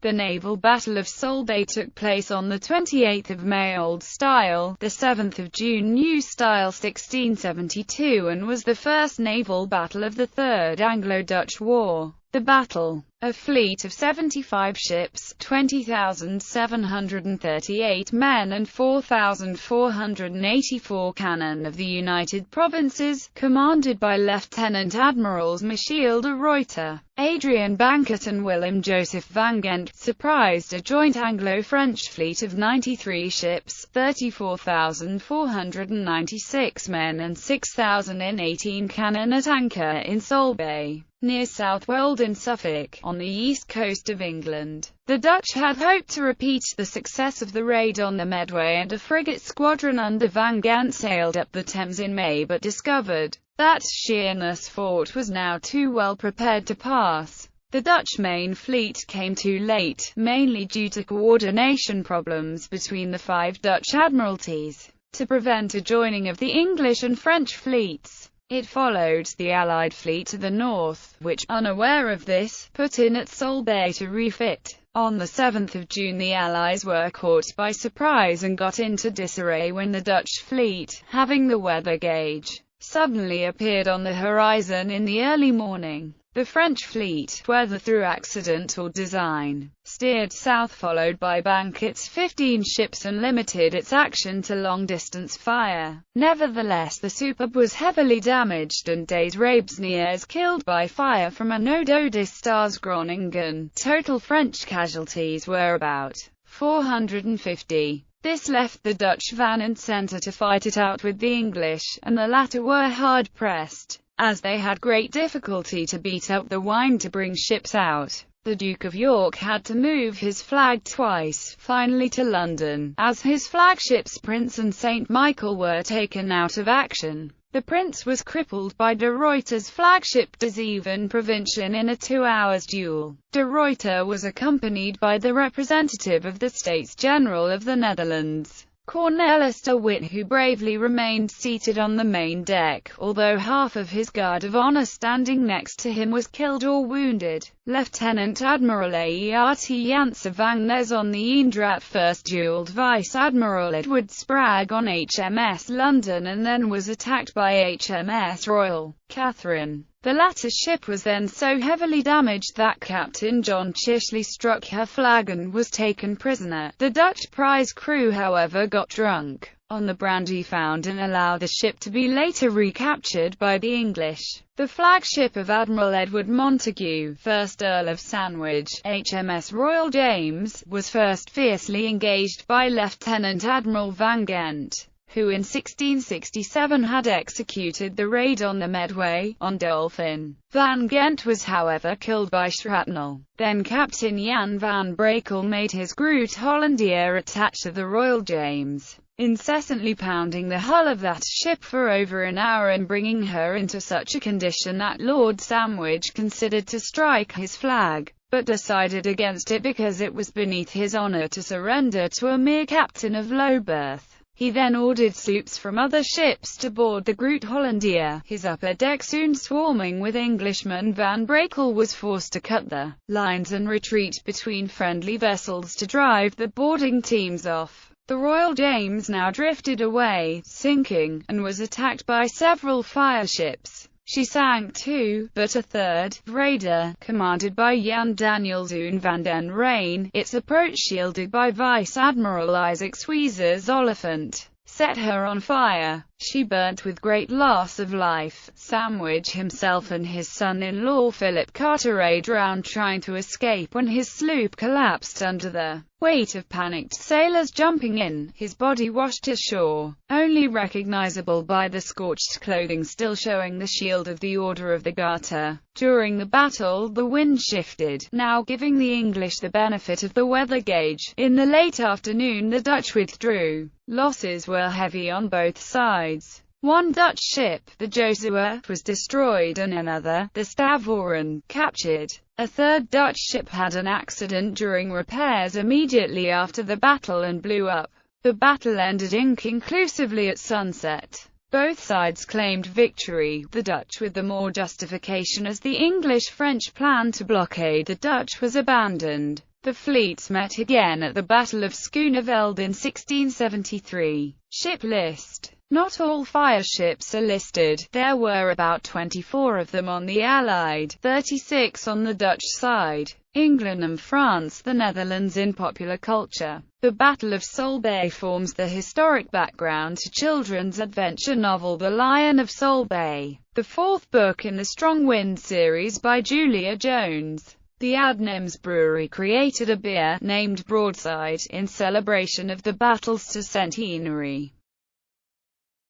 The naval battle of Solebay took place on the 28th of May Old Style, the 7th of June New Style 1672, and was the first naval battle of the Third Anglo-Dutch War. The battle, a fleet of 75 ships, 20,738 men and 4,484 cannon of the United Provinces, commanded by Lieutenant Admirals Michiel de Ruyter, Adrian Bankert and Willem Joseph van Ghent, surprised a joint Anglo-French fleet of 93 ships, 34,496 men and 6,018 cannon at anchor in Solebay, near South Weald in Suffolk, on the east coast of England. The Dutch had hoped to repeat the success of the raid on the Medway, and a frigate squadron under Van Ghent sailed up the Thames in May, but discovered that Sheerness Fort was now too well prepared to pass. The Dutch main fleet came too late, mainly due to coordination problems between the 5 Dutch admiralties, to prevent a joining of the English and French fleets. It followed the Allied fleet to the north, which, unaware of this, put in at Solebay to refit. On the 7th of June the Allies were caught by surprise and got into disarray when the Dutch fleet, having the weather gauge, suddenly appeared on the horizon in the early morning. The French fleet, whether through accident or design, steered south, followed by Bankert's 15 ships, and limited its action to long-distance fire. Nevertheless, the Superb was heavily damaged and Des Raebsniers killed by fire from a Noododis Groningen. Total French casualties were about 450. This left the Dutch van and centre to fight it out with the English, and the latter were hard-pressed, as they had great difficulty to beat up the Wind to bring ships out. The Duke of York had to move his flag twice, finally to London, as his flagships Prince and St. Michael were taken out of action. The Prince was crippled by de Ruyter's flagship De Zeven Provinciën in a 2-hour duel. De Ruyter was accompanied by the representative of the States General of the Netherlands, Cornelis de Witt, who bravely remained seated on the main deck, although half of his guard of honor standing next to him was killed or wounded. Lieutenant Admiral Aert Janse van Nes on the Eendracht first duelled Vice Admiral Edward Spragg on HMS London and then was attacked by HMS Royal Catherine. The latter ship was then so heavily damaged that Captain John Chishley struck her flag and was taken prisoner. The Dutch prize crew, however, got drunk on the brandy found and allowed the ship to be later recaptured by the English. The flagship of Admiral Edward Montagu, 1st Earl of Sandwich, HMS Royal James, was first fiercely engaged by Lieutenant Admiral Van Ghent, who in 1667 had executed the raid on the Medway, on Dolphin. Van Ghent was however killed by shrapnel. Then Captain Jan van Brakel made his Groot Hollandier attached to the Royal James, incessantly pounding the hull of that ship for over an hour and bringing her into such a condition that Lord Sandwich considered to strike his flag, but decided against it because it was beneath his honor to surrender to a mere captain of low birth. He then ordered sloops from other ships to board the Groot Hollandier, his upper deck soon swarming with Englishmen. Van Brakel was forced to cut the lines and retreat between friendly vessels to drive the boarding teams off. The Royal James now drifted away, sinking, and was attacked by several fireships. She sank too, but a third raider, commanded by Jan Danielzoon van den Rijn, its approach shielded by Vice Admiral Isaac Sweezer's Oliphant, set her on fire. She burnt with great loss of life. Sandwich himself and his son-in-law Philip Carteret drowned trying to escape when his sloop collapsed under the weight of panicked sailors jumping in. His body washed ashore, only recognizable by the scorched clothing still showing the shield of the Order of the Garter. During the battle the wind shifted, now giving the English the benefit of the weather gauge. In the late afternoon the Dutch withdrew. Losses were heavy on both sides. One Dutch ship, the Josua, was destroyed and another, the Stavoren, captured. A third Dutch ship had an accident during repairs immediately after the battle and blew up. The battle ended inconclusively at sunset. Both sides claimed victory, the Dutch with the more justification, as the English-French plan to blockade the Dutch was abandoned. The fleets met again at the Battle of Schooneveld in 1673. Ship list. Not all fire ships are listed. There were about 24 of them on the Allied, 36 on the Dutch side. England and France, the Netherlands in popular culture. The Battle of Solebay forms the historic background to children's adventure novel The Lion of Solebay, the fourth book in the Strong Wind series by Julia Jones. The Adnems Brewery created a beer, named Broadside, in celebration of the battle's centenary.